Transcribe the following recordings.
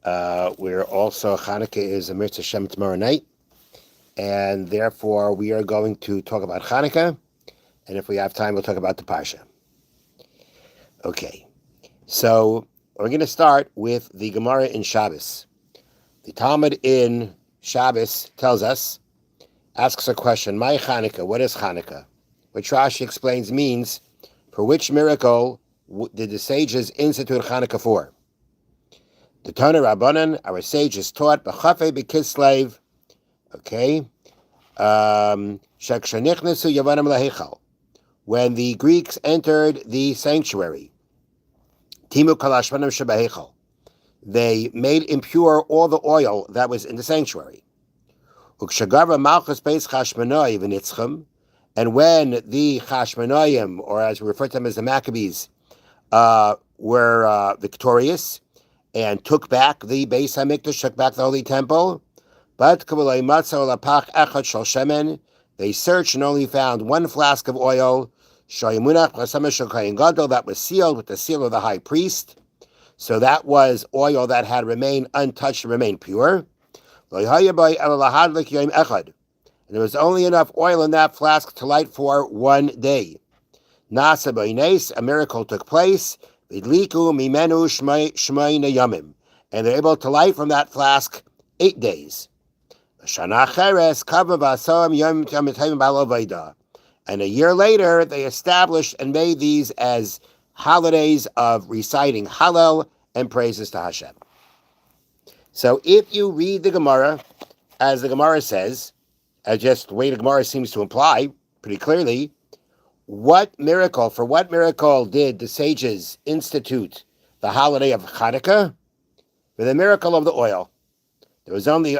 We're also, Chanuka is a mitzvah Shem tomorrow night, and therefore we are going to talk about Chanuka, and if we have time, we'll talk about the Parsha. Okay, so we're going to start with the Gemara in Shabbos. The Talmud in Shabbos tells us, asks a question, my Chanuka, what is Chanuka? Which Rashi explains means, for which miracle did the sages institute Chanuka for? The Tana Rabbanan, our sages taught, B'chafei b'Kislev, okay, Shekshanichnesu Yavanim lahechal, when the Greeks entered the sanctuary, Timu kalashvanim shebahechal, they made impure all the oil that was in the sanctuary. Ukshagavra malchus beis Chashmonai v'nitzchem, and when the Chashmonaim, or as we refer to them as the Maccabees, were victorious and took back the Beis Hamikdash, took back the Holy Temple, but they searched and only found one flask of oil that was sealed with the seal of the high priest. So that was oil that had remained untouched and remained pure. And there was only enough oil in that flask to light for 1 day. A miracle took place. And they're able to light from that flask 8 days. And a year later, they established and made these as holidays of reciting Hallel and praises to Hashem. So if you read the Gemara, as the Gemara says, just the way the Gemara seems to imply pretty clearly, for what miracle did the sages institute the holiday of Chanuka? For the miracle of the oil. There was only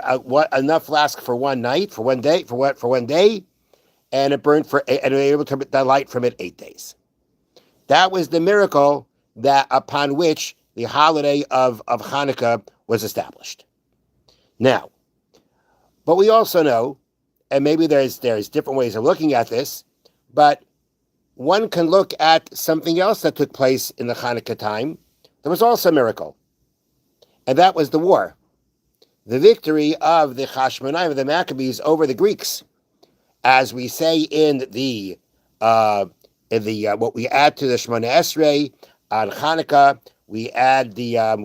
enough flask for 1 night, for 1 day, for 1 day, and it burned and they were able to light from it 8 days. That was the miracle upon which the holiday of Chanuka was established. Now, but we also know, and maybe there's different ways of looking at this, but one can look at something else that took place in the Chanuka time. There was also a miracle, and that was the war, the victory of the Chashmonaim, of the Maccabees, over the Greeks, as we say in the what we add to the Shemona Esrei on Chanuka. We add Al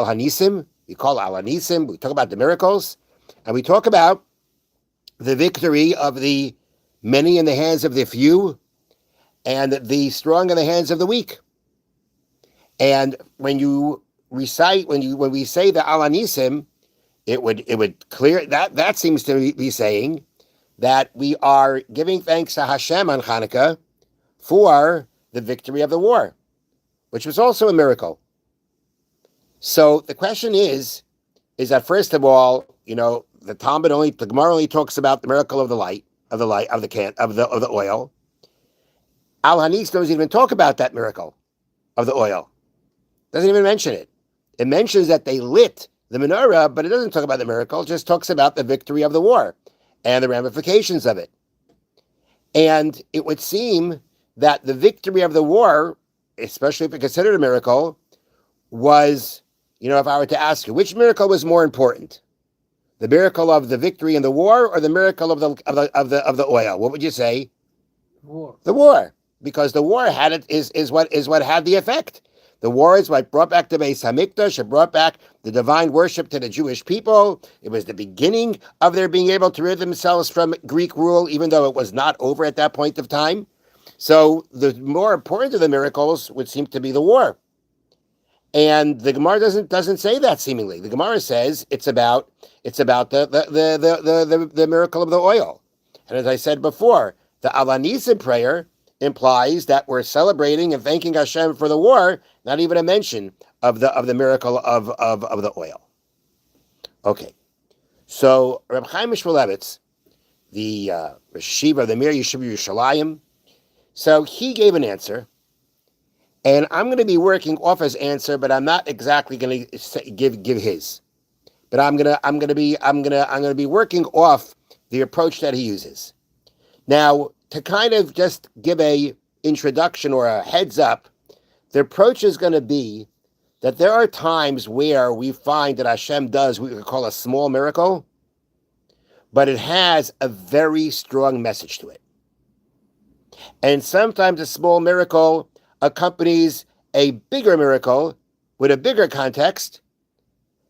Hanisim. We call Al Hanisim. We talk about the miracles, and we talk about the victory of the many in the hands of the few, and the strong in the hands of the weak. And when you recite, when we say the Al Hanisim, it would clear that seems to be saying that we are giving thanks to Hashem on Chanuka for the victory of the war, which was also a miracle. So the question is that first of all, the Gemara only talks about the miracle of the oil. Al Hanis doesn't even talk about that miracle of the oil. Doesn't even mention it. It mentions that they lit the menorah, but it doesn't talk about the miracle. It just talks about the victory of the war and the ramifications of it. And it would seem that the victory of the war, especially if it considered a miracle, was, if I were to ask you, which miracle was more important? The miracle of the victory in the war or the miracle of the oil? What would you say? War. The war. Because the war is what had the effect. The war is what brought back the Beis Hamikdash. It brought back the divine worship to the Jewish people. It was the beginning of their being able to rid themselves from Greek rule, even though it was not over at that point of time. So the more important of the miracles would seem to be the war. And the Gemara doesn't say that seemingly. The Gemara says it's about the miracle of the oil. And as I said before, the Al Hanisim prayer implies that we're celebrating and thanking Hashem for the war, not even a mention of the miracle of the oil. Okay, so Reb Chaim Shmulevitz, the Rosh Yeshiva of the Mir Yeshiva Yerushalayim, so he gave an answer, and I'm going to be working off his answer, but I'm not exactly going to give his. But I'm going to be working off the approach that he uses. Now, to kind of just give a introduction or a heads up, the approach is going to be that there are times where we find that Hashem does what we could call a small miracle, but it has a very strong message to it. And sometimes a small miracle accompanies a bigger miracle with a bigger context.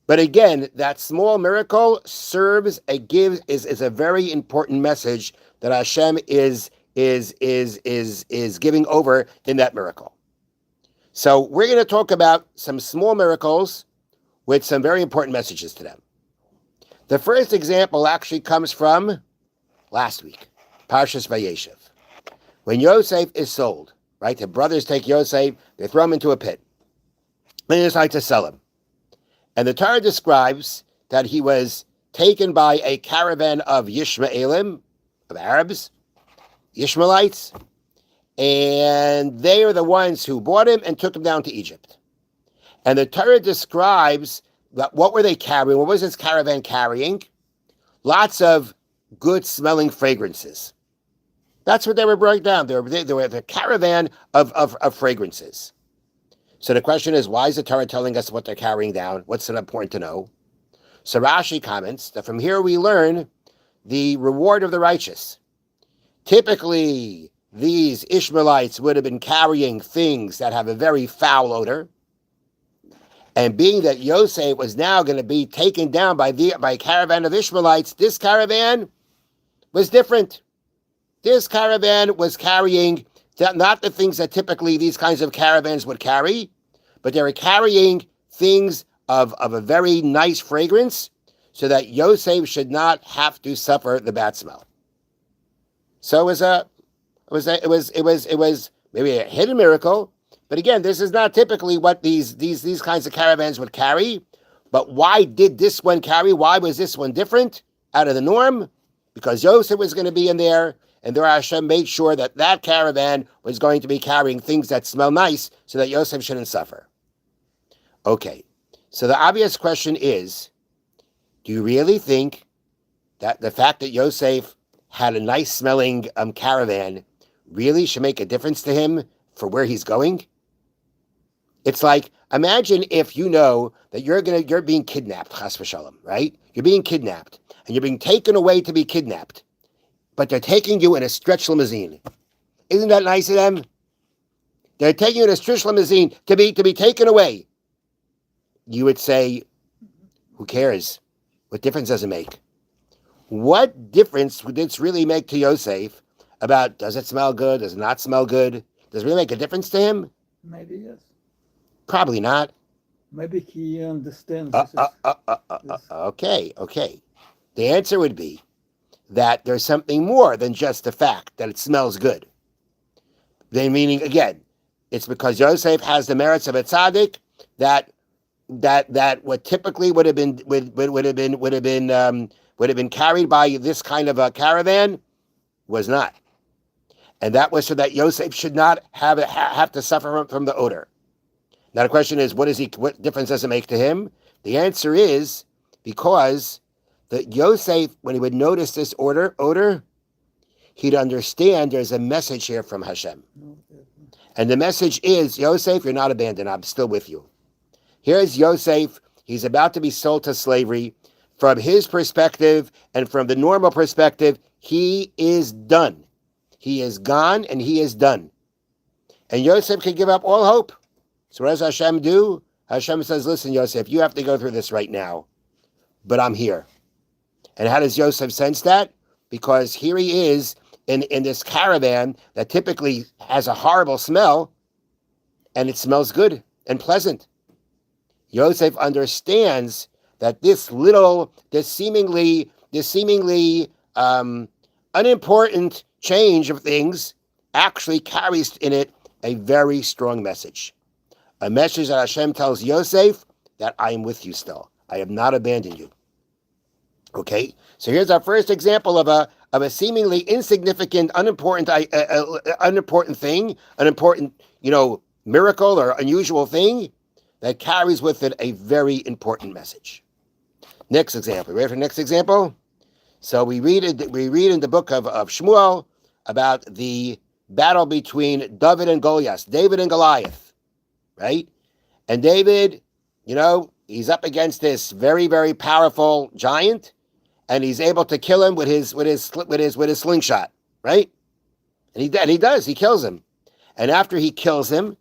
But again, that small miracle is a very important message that Hashem is giving over in that miracle. So we're going to talk about some small miracles with some very important messages to them. The first example actually comes from last week, Parshas Vayeshev. When Yosef is sold, right? The brothers take Yosef, they throw him into a pit. They decide to sell him. And the Torah describes that he was taken by a caravan of Yishmaelim, of Arabs, Ishmaelites, and they are the ones who bought him and took him down to Egypt. And the Torah describes that what were they carrying? What was this caravan carrying? Lots of good-smelling fragrances. That's what they were brought down. They were the caravan of fragrances. So the question is, why is the Torah telling us what they're carrying down? What's it important to know? So Rashi comments that from here we learn the reward of the righteous. Typically, these Ishmaelites would have been carrying things that have a very foul odor. And being that Yosef was now going to be taken down by a caravan of Ishmaelites, this caravan was different. This caravan was carrying not the things that typically these kinds of caravans would carry, but they were carrying things of a very nice fragrance so that Yosef should not have to suffer the bad smell. So it was maybe a hidden miracle, but again, this is not typically what these kinds of caravans would carry. But why did this one carry? Why was this one different out of the norm? Because Yosef was going to be in there, and there Hashem made sure that that caravan was going to be carrying things that smell nice so that Yosef shouldn't suffer. Okay, so the obvious question is, do you really think that the fact that Yosef had a nice smelling caravan really should make a difference to him for where he's going? It's like, imagine if you know that you're being kidnapped, chas v'shalom, right? You're being kidnapped, and you're being taken away to be kidnapped, but they're taking you in a stretch limousine. Isn't that nice of them? They're taking you in a stretch limousine to be taken away. You would say, who cares? What difference does it make? What difference would this really make to Yosef about, does it smell good? Does it not smell good? Does it really make a difference to him? Maybe yes. Probably not. Maybe he understands. Okay. The answer would be that there's something more than just the fact that it smells good. Then meaning, again, it's because Yosef has the merits of a tzaddik that what typically would have been carried by this kind of a caravan was not. And that was so that Yosef should not have to suffer from the odor. Now the question is, what difference does it make to him? The answer is because that Yosef, when he would notice this odor, he'd understand there's a message here from Hashem. And the message is, Yosef, you're not abandoned. I'm still with you. Here's Yosef. He's about to be sold to slavery. From his perspective and from the normal perspective, he is done. He is gone and he is done. And Yosef can give up all hope. So what does Hashem do? Hashem says, listen, Yosef, you have to go through this right now, but I'm here. And how does Yosef sense that? Because here he is in this caravan that typically has a horrible smell, and it smells good and pleasant. Yosef understands that this seemingly unimportant change of things actually carries in it a very strong message. A message that Hashem tells Yosef that I am with you still. I have not abandoned you. Okay, so here's our first example of a seemingly insignificant, unimportant thing, an important miracle or unusual thing that carries with it a very important message. Next example. Ready for the next example? So we read in the book of Shmuel about the battle between David and Goliath, David and Goliath, right? And David he's up against this very, very powerful giant, and he's able to kill him with his slingshot, right? And he does. He kills him. And after he kills him,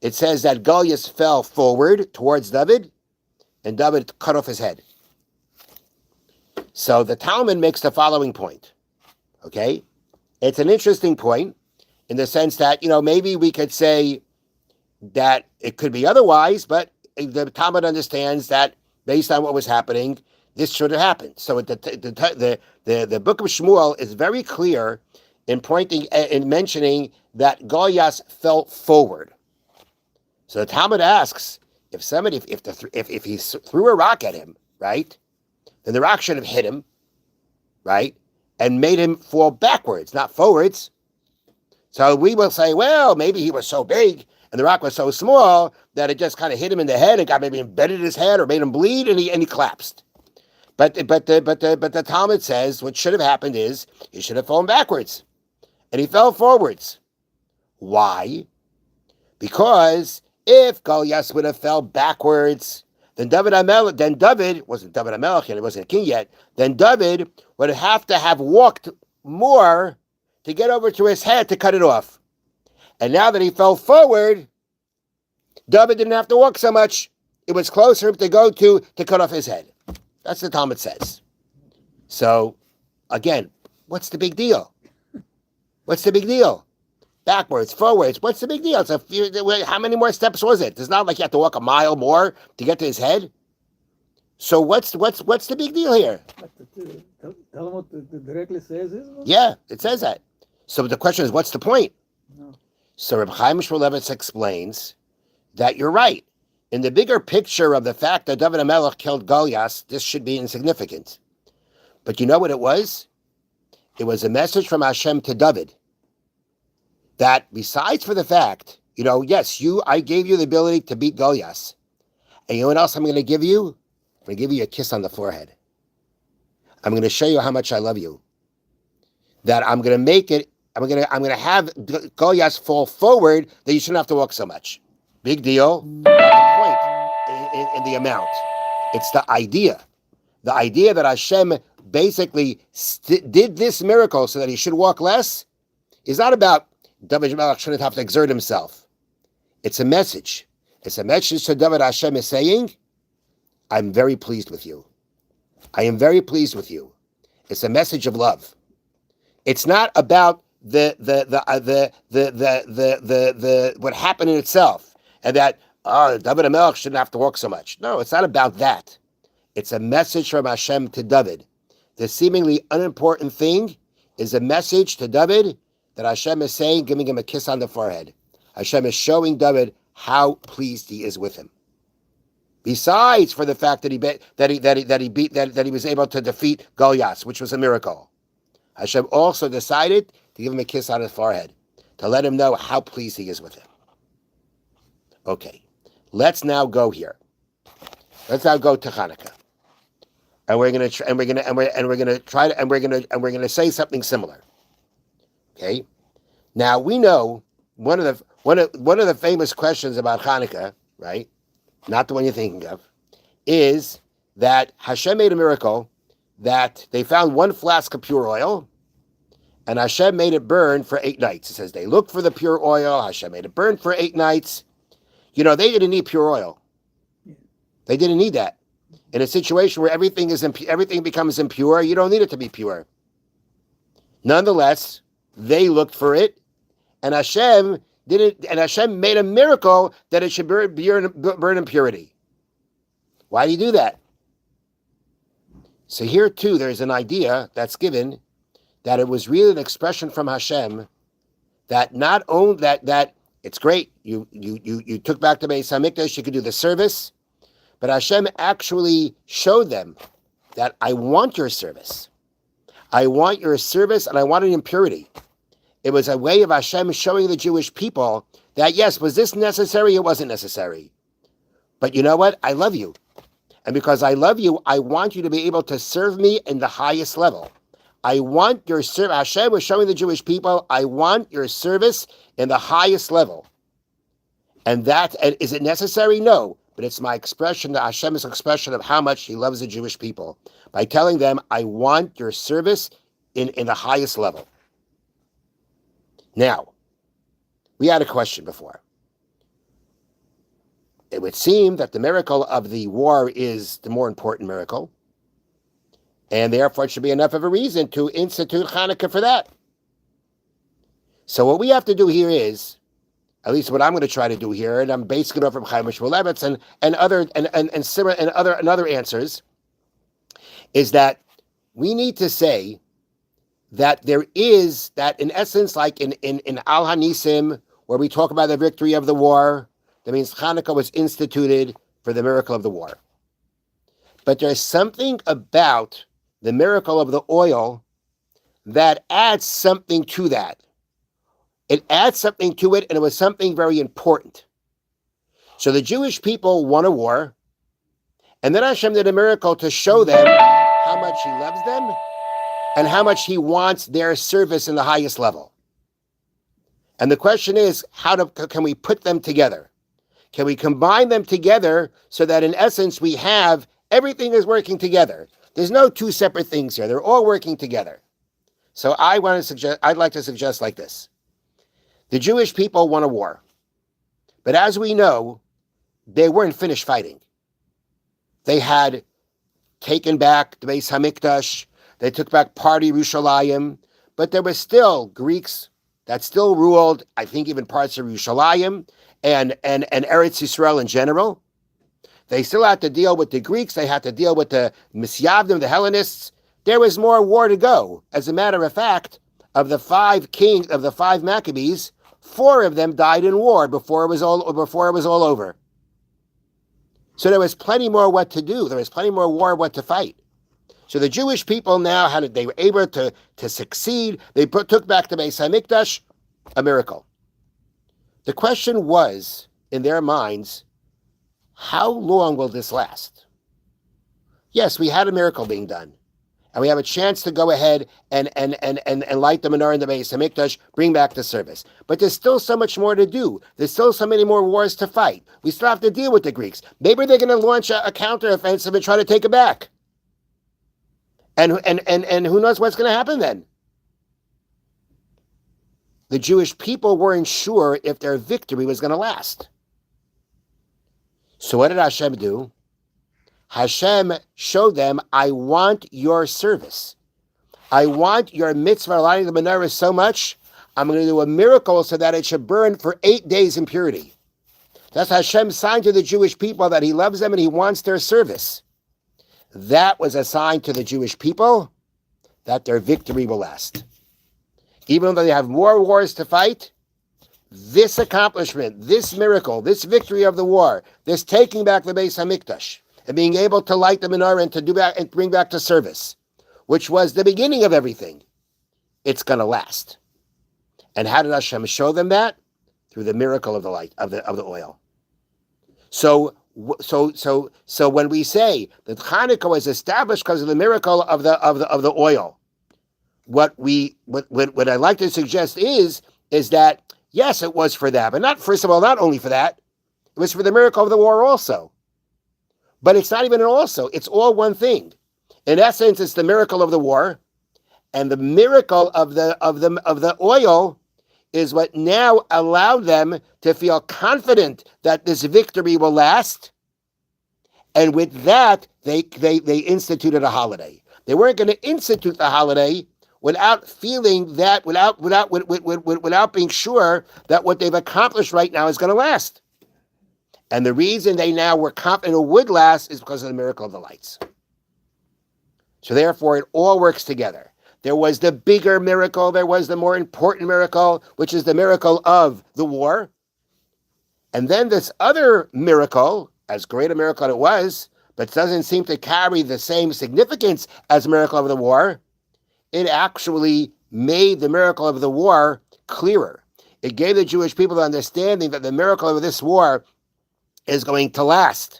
it says that Goliath fell forward towards David, and David cut off his head. So the Talmud makes the following point. Okay? It's an interesting point in the sense that, maybe we could say that it could be otherwise, but the Talmud understands that based on what was happening, this should have happened. So the book of Shmuel is very clear in mentioning that Goliath fell forward. So the Talmud asks if he threw a rock at him, right? Then the rock should have hit him, right, and made him fall backwards, not forwards. So we will say, well, maybe he was so big and the rock was so small that it just kind of hit him in the head and got maybe embedded in his head or made him bleed, and he collapsed. But the Talmud says what should have happened is he should have fallen backwards, and he fell forwards. Why? Because if Goliath would have fell backwards, then David wasn't David HaMelech yet, he wasn't a king yet, then David would have to have walked more to get over to his head to cut it off. And now that he fell forward, David didn't have to walk so much. It was closer to go to cut off his head. That's what the Talmud says. So, again, what's the big deal? What's the big deal? Backwards, forwards, what's the big deal? How many more steps was it? It's not like you have to walk a mile more to get to his head. So what's the big deal here? But Talmud directly says this? Yeah, it says that. So the question is, what's the point? No. So Reb Chaim Shmulevitz explains that you're right. In the bigger picture of the fact that David HaMelech killed Goliath, this should be insignificant. But you know what it was? It was a message from Hashem to David that besides for the fact, yes, I gave you the ability to beat Goliath. And you know what else I'm going to give you? I'm going to give you a kiss on the forehead. I'm going to show you how much I love you. That I'm going to make it, I'm going to have Goliath fall forward that you shouldn't have to walk so much. Big deal. Not the point in the amount. It's the idea. The idea that Hashem basically did this miracle so that he should walk less is not about David HaMelech shouldn't have to exert himself. It's a message. It's a message to David. Hashem is saying, I'm very pleased with you. I am very pleased with you. It's a message of love. It's not about the what happened in itself and that David HaMelech shouldn't have to walk so much. No, it's not about that. It's a message from Hashem to David. The seemingly unimportant thing is a message to David that Hashem is saying, giving him a kiss on the forehead. Hashem is showing David how pleased he is with him. Besides for the fact that he was able to defeat Goliath, which was a miracle, Hashem also decided to give him a kiss on his forehead to let him know how pleased he is with him. Okay, let's now go here. Let's now go to Chanuka, and we're gonna say something similar. Okay, now we know one of the famous questions about Chanuka, right? Not the one you're thinking of, is that Hashem made a miracle that they found one flask of pure oil, and Hashem made it burn for 8 nights. It says they looked for the pure oil. Hashem made it burn for 8 nights. They didn't need pure oil. They didn't need that. In a situation where everything becomes impure, you don't need it to be pure. Nonetheless, they looked for it, and Hashem didn't. And Hashem made a miracle that it should burn in purity. Why do you do that? So here too, there's an idea that's given that it was really an expression from Hashem that not only that it's great you took back the Beis Hamikdash, you could do the service, but Hashem actually showed them that I want your service. I want your service, and I want it in purity. It was a way of Hashem showing the Jewish people that, yes, was this necessary? It wasn't necessary. But you know what? I love you. And because I love you, I want you to be able to serve me in the highest level. I want your service. Hashem was showing the Jewish people, I want your service in the highest level. And is it necessary? No. but it's my expression that Hashem's expression of how much He loves the Jewish people by telling them, I want your service in the highest level. Now, we had a question before. It would seem that the miracle of the war is the more important miracle, and therefore it should be enough of a reason to institute Chanuka for that. So what we have to do here is, at least what I'm going to try to do here, and I'm basing it off from Chaim Shmulevitz and other answers, is that we need to say that there is that in essence, like in Al Hanisim, where we talk about the victory of the war, that means Hanukkah was instituted for the miracle of the war. But there's something about the miracle of the oil that adds something to that. It adds something to it, and it was something very important. So the Jewish people won a war, and then Hashem did a miracle to show them how much He loves them and how much He wants their service in the highest level. And the question is, can we put them together? Can we combine them together so that in essence we have everything is working together? There's no two separate things here. They're all working together. So I'd like to suggest like this. The Jewish people won a war. But as we know, they weren't finished fighting. They had taken back the Beis Hamikdash. They took back part of Yerushalayim. But there were still Greeks that still ruled, I think, even parts of Yerushalayim and Eretz Yisrael in general. They still had to deal with the Greeks. They had to deal with the Misyavdim, the Hellenists. There was more war to go. As a matter of fact, of the five Maccabees, 4 of them died in war before it was all over. So there was plenty more what to do. There was plenty more war what to fight. So the Jewish people now they were able to succeed. They took back the Beis Hamikdash, a miracle. The question was, in their minds, how long will this last? Yes, we had a miracle being done. And we have a chance to go ahead and light the menorah in the Beis Hamikdash, bring back the service. But there's still so much more to do. There's still so many more wars to fight. We still have to deal with the Greeks. Maybe they're going to launch a counteroffensive and try to take it back. And who knows what's going to happen then? The Jewish people weren't sure if their victory was going to last. So what did Hashem do? Hashem showed them, I want your service. I want your mitzvah lighting the menorah so much, I'm going to do a miracle so that it should burn for 8 days in purity. That's Hashem's sign to the Jewish people that He loves them and He wants their service. That was a sign to the Jewish people that their victory will last. Even though they have more wars to fight, this accomplishment, this miracle, this victory of the war, this taking back the Beis Hamikdash, and being able to light the menorah and to do back and bring back to service, which was the beginning of everything, it's going to last. And how did Hashem show them that? Through the miracle of the light of the oil. So when we say that Chanuka was established because of the miracle of the oil, what I'd like to suggest is that yes, it was for that, but not only for that, it was for the miracle of the war also. But it's not even an also; it's all one thing. In essence, it's the miracle of the war, and the miracle of the oil is what now allowed them to feel confident that this victory will last. And with that, they instituted a holiday. They weren't going to institute the holiday without feeling that, without being sure that what they've accomplished right now is going to last. And the reason they now were confident it would last is because of the miracle of the lights. So therefore, it all works together. There was the bigger miracle. There was the more important miracle, which is the miracle of the war. And then this other miracle, as great a miracle as it was, but doesn't seem to carry the same significance as the miracle of the war, it actually made the miracle of the war clearer. It gave the Jewish people the understanding that the miracle of this war is going to last.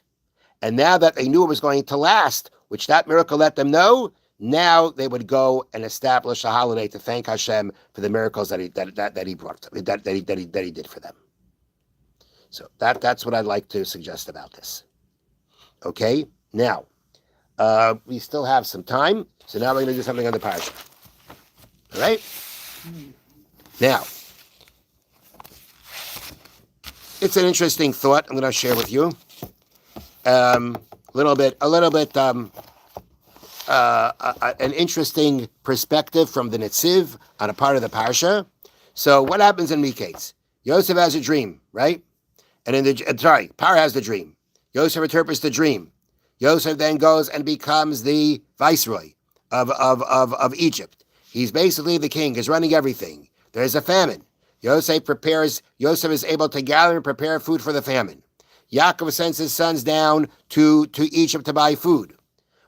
And now that they knew it was going to last, which that miracle let them know, now they would go and establish a holiday to thank Hashem for the miracles that he brought, that he did for them. So that's what I'd like to suggest about this. Okay? Now, we still have some time, so now we're going to do something on the parasha. All right? Now, it's an interesting thought I'm going to share with you. A little bit, an interesting perspective from the Netziv on a part of the parsha. So, what happens in Miketz? Yosef has a dream, right? And Paro has the dream. Yosef interprets the dream. Yosef then goes and becomes the viceroy of Egypt. He's basically the king. He's running everything. There's a famine. Yosef is able to gather and prepare food for the famine. Yaakov sends his sons down to Egypt to buy food.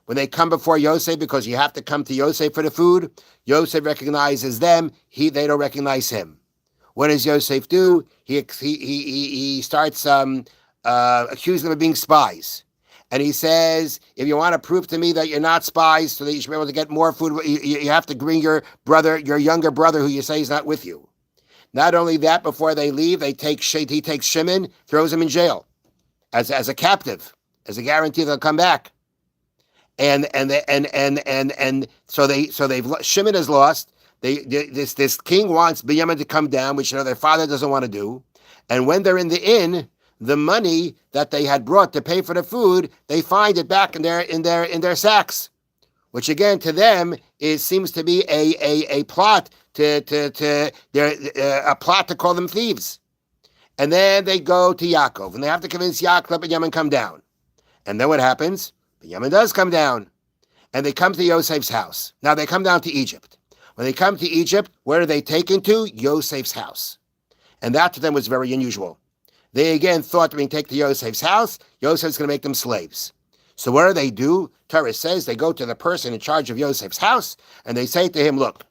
When they come before Yosef, because you have to come to Yosef for the food, Yosef recognizes them. They don't recognize him. What does Yosef do? He starts accusing them of being spies. And he says, if you want to prove to me that you're not spies so that you should be able to get more food, you have to bring your younger brother who you say is not with you. Not only that, before they leave, he takes Shimon, throws him in jail as a captive, as a guarantee they'll come back. And so Shimon is lost. This king wants Binyamin to come down, which their father doesn't want to do. And when they're in the inn, the money that they had brought to pay for the food, they find it back in their sacks, which again to them seems to be a plot a plot to call them thieves. And then they go to Yaakov, and they have to convince Yaakov and Binyamin come down. And then what happens? Binyamin does come down, and they come to Yosef's house. Now they come down to Egypt. When they come to Egypt, where are they taken to? Yosef's house. And that to them was very unusual. They again thought when they take to Yosef's house, Yosef's going to make them slaves. So what do? Torah says they go to the person in charge of Yosef's house, and they say to him, look,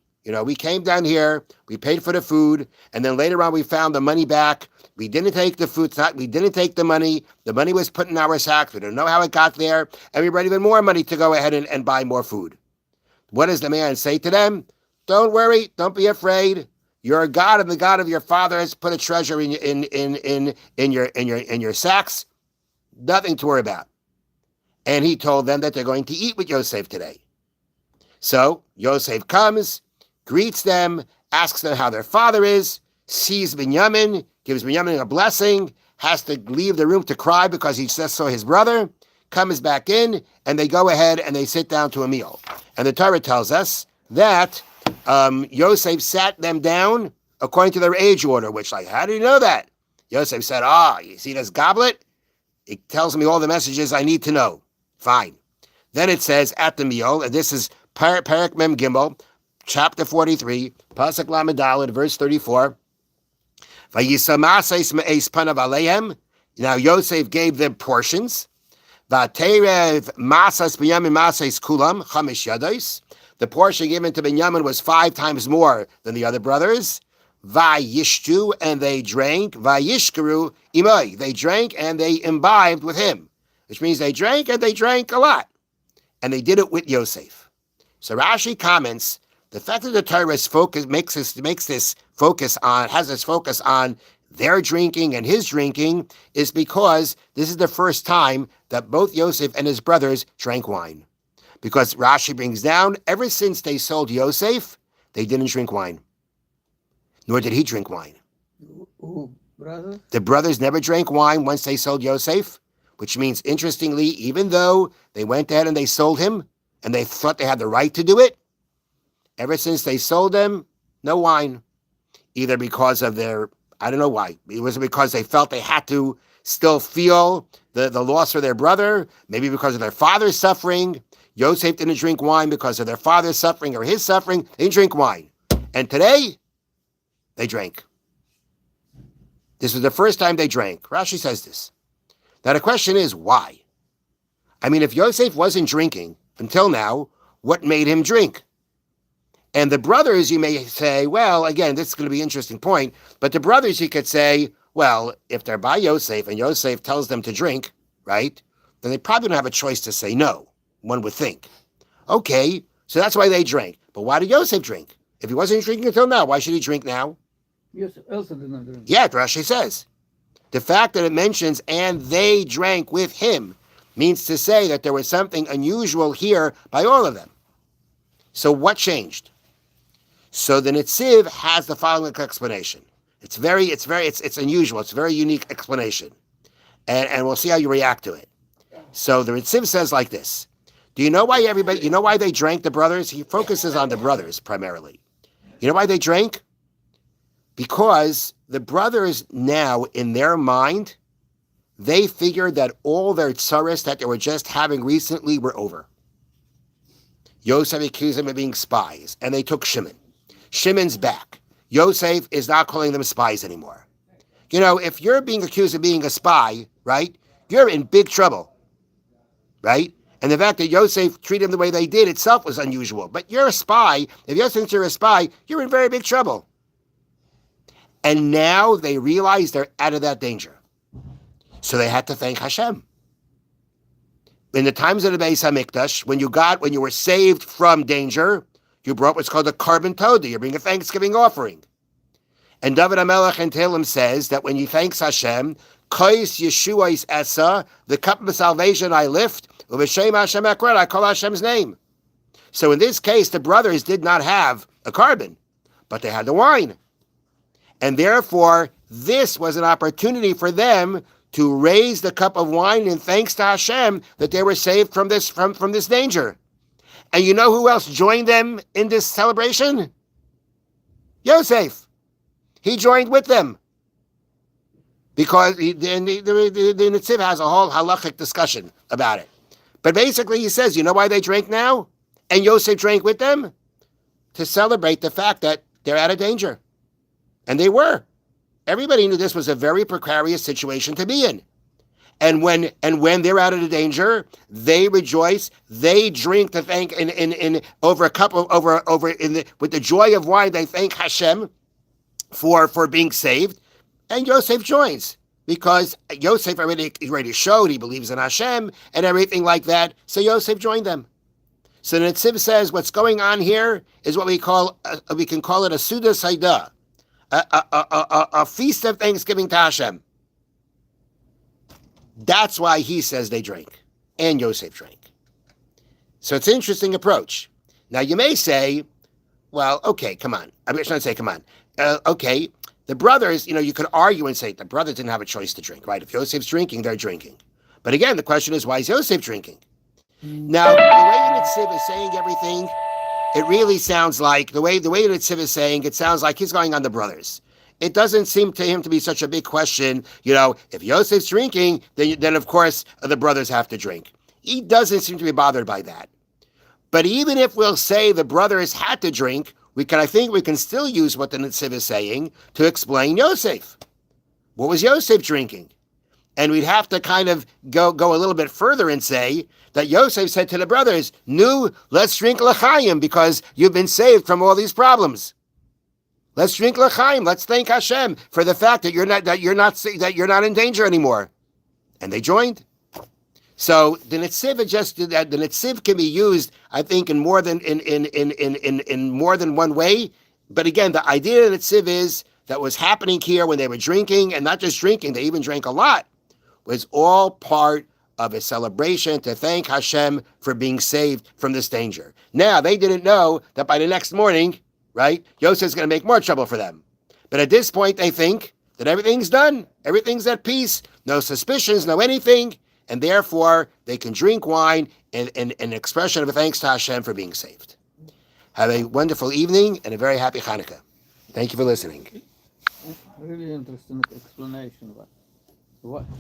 we came down here, we paid for the food, and then later on we found the money back. We didn't take the food, we didn't take the money. The money was put in our sacks. We don't know how it got there, and we brought even more money to go ahead and buy more food. What does the man say to them? Don't worry, don't be afraid. Your God and the God of your father has put a treasure in your sacks. Nothing to worry about. And he told them that they're going to eat with Yosef today. So Yosef comes, greets them, asks them how their father is, sees Binyamin, gives Binyamin a blessing, has to leave the room to cry because he just saw his brother, comes back in, and they go ahead and they sit down to a meal. And the Torah tells us that Yosef sat them down according to their age order, which, how do you know that? Yosef said, you see this goblet? It tells me all the messages I need to know. Fine. Then it says at the meal, and this is Perek Mem Gimel, chapter 43, Pasuk Lamed Daled, verse 34. Now Yosef gave them portions. The portion given to Binyamin was 5 times more than the other brothers. Vayishtu, and they drank. Vayishkaru imay, they drank and they imbibed with him, which means they drank and they drank a lot, and they did it with Yosef. So Rashi comments the fact that the Torah has this focus on their drinking and his drinking is because this is the first time that both Yosef and his brothers drank wine. Because Rashi brings down, ever since they sold Yosef, they didn't drink wine. Nor did he drink wine. Brother? The brothers never drank wine once they sold Yosef, which means, interestingly, even though they went ahead and they sold him, and they thought they had the right to do it, ever since they sold him, no wine. Either because of I don't know why. It was because they felt they had to still feel the loss of their brother, maybe because of their father's suffering. Yosef didn't drink wine because of their father's suffering or his suffering. They didn't drink wine. And today, they drank. This was the first time they drank. Rashi says this. Now the question is, why? I mean, if Yosef wasn't drinking until now, what made him drink? And the brothers, you may say, well, again, this is going to be an interesting point, but the brothers, you could say, well, if they're by Yosef and Yosef tells them to drink, right, then they probably don't have a choice to say no, one would think. Okay, so that's why they drank. But why did Yosef drink? If he wasn't drinking until now, why should he drink now? Yes, Elsa did not drink. Yeah, Rashi says. The fact that it mentions, and they drank with him, means to say that there was something unusual here by all of them. So what changed? So the Netziv has the following explanation. It's unusual. It's a very unique explanation. And we'll see how you react to it. So the Netziv says like this. Do you know why they drank, the brothers? He focuses on the brothers primarily. You know why they drank? Because the brothers now, in their mind, they figured that all their tsaros that they were just having recently were over. Yosef accused them of being spies, and they took Shimon. Shimon's back. Yosef is not calling them spies anymore. If you're being accused of being a spy, right, you're in big trouble, right? And the fact that Yosef treated them the way they did itself was unusual. But you're a spy. If Yosef thinks you're a spy, you're in very big trouble. And now they realize they're out of that danger. So they had to thank Hashem. In the times of the Beis HaMikdash, when you were saved from danger, you brought what's called a carbon toda. You bring a thanksgiving offering. And David HaMelech in Tehillim says that when you thanks Hashem, Kois Yeshua's Esa, the cup of salvation I lift, Uveshem Hashem Ekrat, I call Hashem's name. So in this case, the brothers did not have a carbon, but they had the wine. And therefore, this was an opportunity for them to raise the cup of wine in thanks to Hashem that they were saved from this danger. And you know who else joined them in this celebration? Yosef. He joined with them. Because the Netziv has a whole halachic discussion about it. But basically he says, you know why they drank now? And Yosef drank with them? To celebrate the fact that they're out of danger. And they were. Everybody knew this was a very precarious situation to be in. And when they're out of the danger, they rejoice. They drink to thank in over a cup of with the joy of wine. They thank Hashem for being saved, and Yosef joins because Yosef already showed he believes in Hashem and everything like that. So Yosef joined them. So the Netziv says what's going on here is what we can call it a Suda Saida, a feast of thanksgiving to Hashem. That's why he says they drank, and Yosef drank. So it's an interesting approach. Now you may say, well, okay, come on. I'm just trying to say, come on. Okay, the brothers, you could argue and say the brothers didn't have a choice to drink, right? If Yosef's drinking, they're drinking. But again, the question is, why is Yosef drinking? Now, the way Netziv is saying everything, it really sounds like, the way Netziv is saying, it sounds like he's going on the brothers. It doesn't seem to him to be such a big question. If Yosef's drinking, then of course the brothers have to drink. He doesn't seem to be bothered by that. But even if we'll say the brothers had to drink, I think we can still use what the Netziv is saying to explain Yosef. What was Yosef drinking? And we'd have to kind of go a little bit further and say that Yosef said to the brothers, "Nu, let's drink l'chaim because you've been saved from all these problems. Let's drink l'chaim. Let's thank Hashem for the fact that you're not in danger anymore." And they joined. So the Netziv adjusted that. The Netziv can be used, I think, in more than one way. But again, the idea of the Netziv is that what's happening here when they were drinking, and not just drinking, they even drank a lot, was all part of a celebration to thank Hashem for being saved from this danger. Now, they didn't know that by the next morning, right, Yosef's going to make more trouble for them. But at this point, they think that everything's done. Everything's at peace. No suspicions, no anything. And therefore, they can drink wine in an expression of thanks to Hashem for being saved. Have a wonderful evening and a very happy Chanuka. Thank you for listening. Really interesting explanation. What?